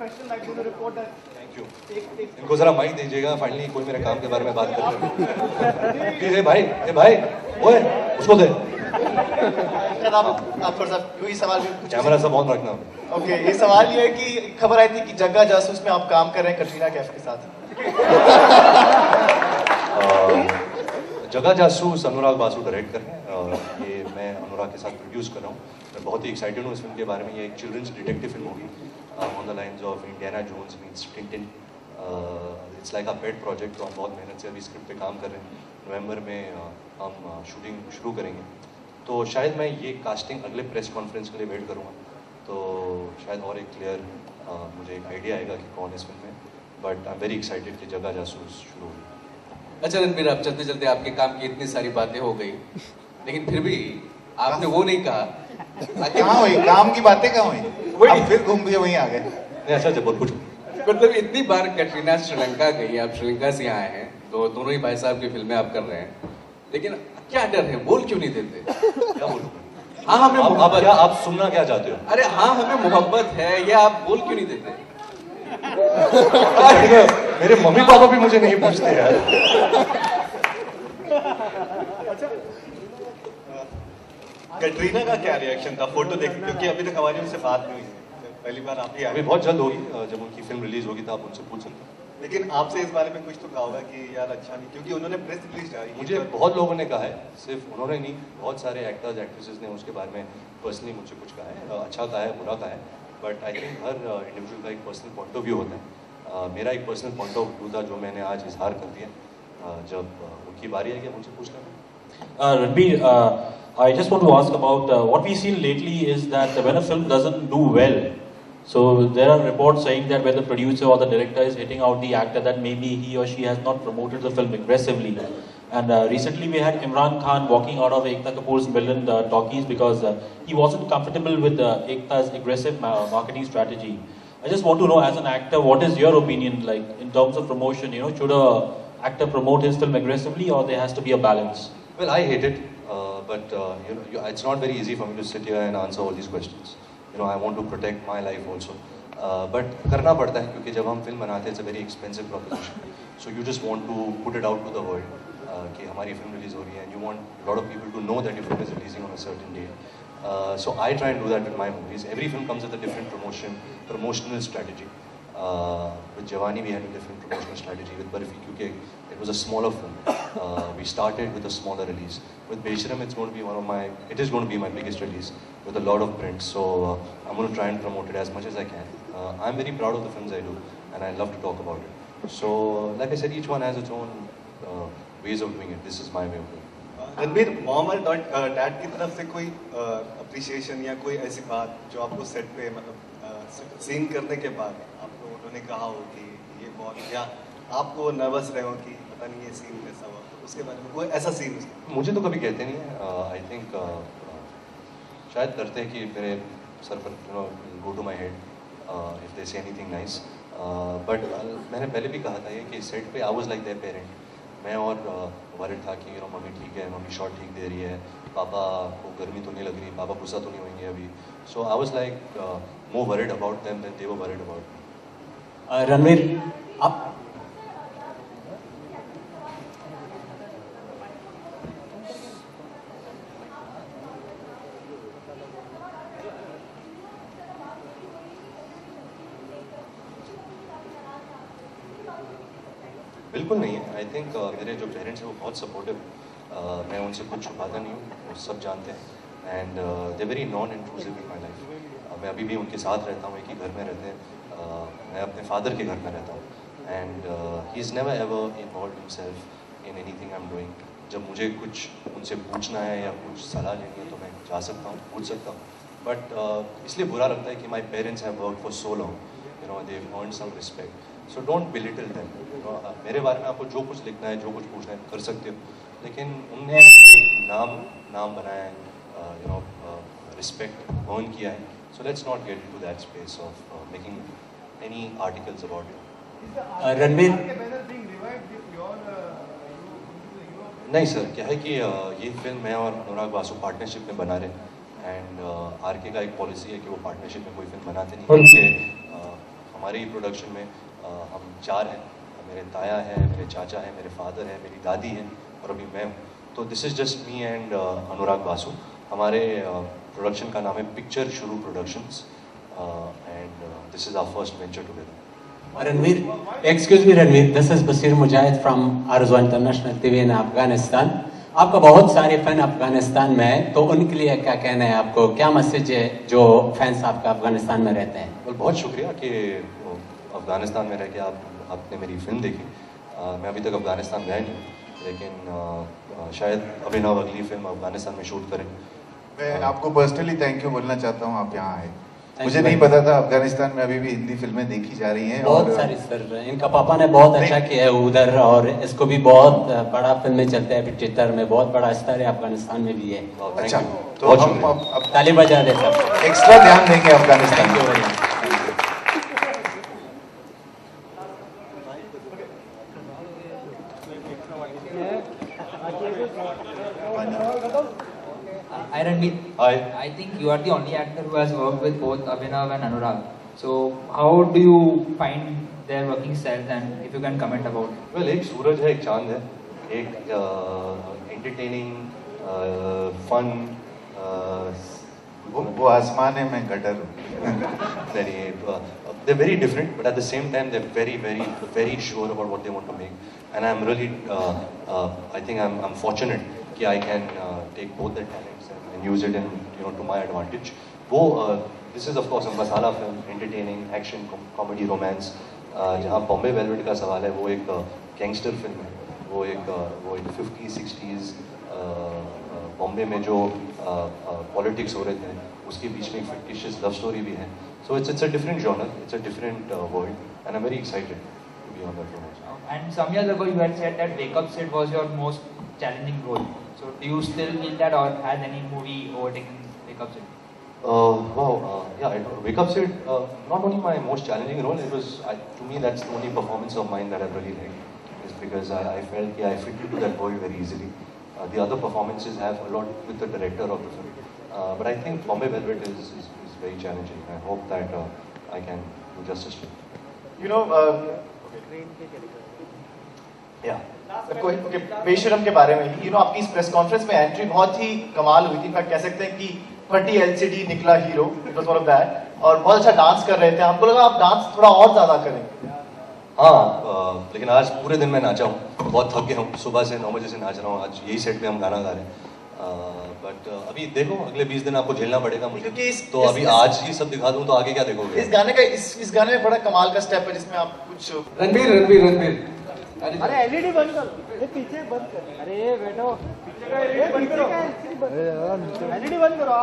professional, I'm going to report that. Thank you. इनको जरा mic दीजिएगा, फाइनली कोई मेरे काम के बारे में बात कर रहा है। ए भाई, ओए उसको दे। आप थोड़ा सा कोई सवाल कैमरा सब ऑन रखना। ओके, ये सवाल ये है कि खबर आई थी कि जग्गा जासूस में आप काम कर रहे हैं कटरीना कैफ के साथ। जगह जासूस अनुराग बासु डायरेक्ट कर रहे हैं और ये मैं अनुराग के साथ प्रोड्यूस कर रहा हूँ। मैं बहुत ही एक्साइटेड हूँ इस फिल्म के बारे में। ये एक चिल्ड्रंस डिटेक्टिव फिल्म होगी on the lines of Indiana Jones meets Tintin. It's like a pet project. तो हम बहुत मेहनत से अभी स्क्रिप्ट पे काम कर रहे हैं। नवंबर में हम शूटिंग शुरू करेंगे। तो शायद मैं ये कास्टिंग अगले प्रेस कॉन्फ्रेंस के लिए वेट करूँगा, तो शायद और एक क्लियर मुझे एक आइडिया आएगा कि कौन इस फिल्म में। But I am very excited कि जगह जासूस शुरू होगी। अच्छा रणबीर, आप चलते चलते आपके काम की इतनी सारी बातें हो गई, लेकिन फिर भी आपने वो नहीं कहा। कहाँ हुई काम की बातें, कहाँ हुई? अब फिर घूम के वहीं आ गए। अच्छा बहुत कुछ मतलब इतनी बार कटरीना श्रीलंका गई, आप श्रीलंका से आए हैं, तो दोनों ही भाई साहब की फिल्में आप कर रहे हैं, लेकिन क्या डर है? बोल क्यों नहीं देते? क्या बोलूं? हाँ हमें मोहब्बत, आप सुनना क्या चाहते हो? अरे हाँ हमें मोहब्बत है, ये आप बोल क्यों नहीं देते? मेरे मम्मी पापा भी मुझे नहीं पूछते यार। कटरीना का क्या रिएक्शन था फोटो देख, क्योंकि अभी तक हमारी उनसे बात नहीं हुई है, पहली बार आप ही अभी बहुत जल्द होगी, जब उनकी फिल्म रिलीज होगी तो आप उनसे पूछ सकते हैं। लेकिन आपसे इस बारे में कुछ तो कहा होगा कि यार अच्छा नहीं, क्योंकि उन्होंने प्रेस रिलीज डाली। मुझे बहुत लोगों ने कहा है, सिर्फ उन्होंने नहीं, बहुत सारे एक्टर्स एक्ट्रेसेस ने उसके बारे में पर्सनली मुझे कुछ कहा है, अच्छा कहा है, बुरा कहा है। But I think her individual का एक पर्सनल पॉइंट ऑफ व्यू होता है। मेरा एक पर्सनल पॉइंट ऑफ व्यू था जो मैंने आज इजहार कर दिया। जब उनकी बारी आई कि मुझे पूछना है। Ranbir, I just want to ask about what we've seen lately is that when a film doesn't do well, so there are reports saying that when the producer or the director is hitting out the actor, that maybe he or she has not promoted the film aggressively. And recently we had Imran Khan walking out of Ekta Kapoor's Villain talkies because he wasn't comfortable with Ekta's aggressive marketing strategy. I just want to know, as an actor, what is your opinion like in terms of promotion? You know, should a actor promote his film aggressively, or there has to be a balance? Well, I hate it, but it's not very easy for me to sit here and answer all these questions. I want to protect my life also, but करना पड़ता है क्योंकि जब हम film बनाते हैं, it's a very expensive proposition. So you just want to put it out to the world कि हमारी फिल्म रिलीज हो रही है, and you want a lot of people to know that your film is releasing on a certain day. So I try and do that with my movies. Every film comes with a different promotional strategy. With Jawani we had a different promotional strategy. With Barfi, क्योंकि it was a smaller film, we started with a smaller release. With Besharam, it is going to be my biggest release with a lot of prints. So I'm going to try and promote it as much as I can. I'm very proud of the films I do, and I love to talk about it. So like I said, each one has its own ways of doing it. This is my way of doing it. Ranbir, mom और dad की तरफ से कोई appreciation या कोई ऐसी बात जो आपको सेट पे मतलब सीन करने के बाद आपको उन्होंने कहा हो कि ये बहुत, या आपको नर्वस रहे हो कि पता नहीं ये सीन कैसा हुआ, तो उसके बारे में कोई ऐसा सीन? मुझे तो कभी कहते नहीं है। आई थिंक शायद करते हैं कि मेरे सर पर go to my head if they say anything nice. But मैंने पहले भी कहा था ये कि सेट पे आई वाज लाइक देयर पेरेंट। मैं और वरिड था कि मम्मी ठीक है, मम्मी शॉट ठीक दे रही है, पापा को गर्मी तो नहीं लग रही, पापा गुस्सा तो नहीं होंगे अभी। So I was like more worried about them than they were worried about me. Ranbir, आप बिल्कुल नहीं है। आई थिंक मेरे जो पेरेंट्स हैं वो बहुत सपोर्टिव। मैं उनसे कुछ छुपाता नहीं हूँ, वो सब जानते हैं, and they very non intrusive in my life. मैं अभी भी उनके साथ रहता हूँ, एक ही घर में रहते हैं। मैं अपने फादर के घर में रहता हूँ, and he is never ever involve himself in anything I am doing. जब मुझे कुछ उनसे पूछना है या कुछ सलाह लेनी है तो मैं जा सकता हूँ, पूछ सकता हूँ। बट इसलिए बुरा लगता है कि my parents have work for so long, they have earned some respect. So don't belittle them. मेरे बारे में आपको जो कुछ लिखना है, जो कुछ पूछना है कर सकते हो, लेकिन उनने एक नाम बनाया है, रिस्पेक्ट अर्न किया है। So let's not get to that space of making any articles about it. Ranbir, नहीं सर, क्या है कि ये फिल्म मैं और अनुराग बासु पार्टनरशिप में बना रहे हैं, एंड आरके का एक पॉलिसी है कि वो पार्टनरशिप में कोई फिल्म बनाते नहीं, क्योंकि हमारी हमारे ही प्रोडक्शन में हम 4 हैं, मेरे ताया हैं, मेरे चाचा हैं, मेरे फादर हैं, मेरी दादी हैं और अभी मैं हूँ। तो this is just me and Anurag Basu. हमारे प्रोडक्शन का नाम है picture Shuru productions and this is our first venture together. Ranveer, excuse me Ranveer, this is Bashir Mujahid from Arzoo international TV in Afghanistan. आपका बहुत सारे फैन अफगानिस्तान में है, तो उनके लिए क्या कहना है आपको, क्या मैसेज है जो फैंस आपका अफगानिस्तान में रहते हैं? well, बहुत शुक्रिया कि अफगानिस्तान में रह के आपने मेरी फिल्म देखी। मैं अभी तक अफगानिस्तान गया नहीं, लेकिन शायद अभिनव अगली फिल्म अफगानिस्तान में शूट करें। मैं आपको पर्सनली थैंक यू बोलना चाहता हूँ, आप यहाँ आए। Thank मुझे you नहीं very पता था अफगानिस्तान में अभी भी हिंदी फिल्में देखी जा रही हैं। बहुत सारी सर, इनका पापा ने बहुत अच्छा किया है उधर, और इसको भी बहुत बड़ा फिल्में चलते हैं थिएटर में, बहुत बड़ा स्टार है अफगानिस्तान में भी है। अच्छा, तो बहुत हम शुक्रिया। अब ताली बजा दे सब। एक्स्ट्रा ध्यान देंगे अफगानिस्तान थैंक यू में। Very much. Hi Ranveer. Hi. I think you are the only actor who has worked with both Abhinav and Anurag. So how do you find their working styles, and if you can comment about it? well, एक सूरज है, एक चांद है, एक entertaining fun वो आसमान है, मैं गटर हूँ। they're very different, but at the same time they're very sure about what they want to make, and I'm really I think I'm fortunate कि I can take both their talents and use it in to my advantage. वो this is of course a masala film, entertaining, action, comedy, romance. जहाँ Bombay velvet का सवाल है, वो एक gangster film है, वो एक 50s 60s बॉम्बे में जो पॉलिटिक्स हो रहे थे उसके बीच में एक फिक्टिशियस लव स्टोरी भी है। So it's a different genre, it's a different world, and I'm very excited to be on that film. And some years ago you had said that Wake Up Sid was your most challenging role. So do you still feel that, or has any movie overtaken Wake Up Sid? Wake Up Sid, not only my most challenging role, it was, to me, that's the only performance of mine that I really liked. Is because I felt I fit into that world very easily. The other performances have a lot with the director of the film. But I think Bombay Velvet is very challenging. I hope that I can do justice to it. बेशरम के बारे में ही आपकी इस press conference में entry बहुत ही कमाल हुई थी। इनफैक्ट कह सकते हैं कि फटी एलसीडी निकला hero, it was one of that, और बहुत अच्छा डांस कर रहे थे। हमको लगा आप डांस थोड़ा और ज्यादा करें। हाँ, लेकिन आज पूरे दिन मैं नाचा हूँ, बहुत थक गया हूँ, सुबह से 9 बजे से नाच रहा हूँ। आज यही सेट पे हम गाना गा रहे हैं, बट अभी देखो अगले 20 दिन आपको झेलना पड़ेगा मुझे, क्योंकि तो अभी आज ही सब दिखा दूँ तो आगे क्या देखोगे? इस गाने में बड़ा कमाल का स्टेप है जिसमें आप कुछ रणवीर अरे एलईडी बंद करो, ये पीछे बंद कर, अरे बैठो, एलईडी बंद करो।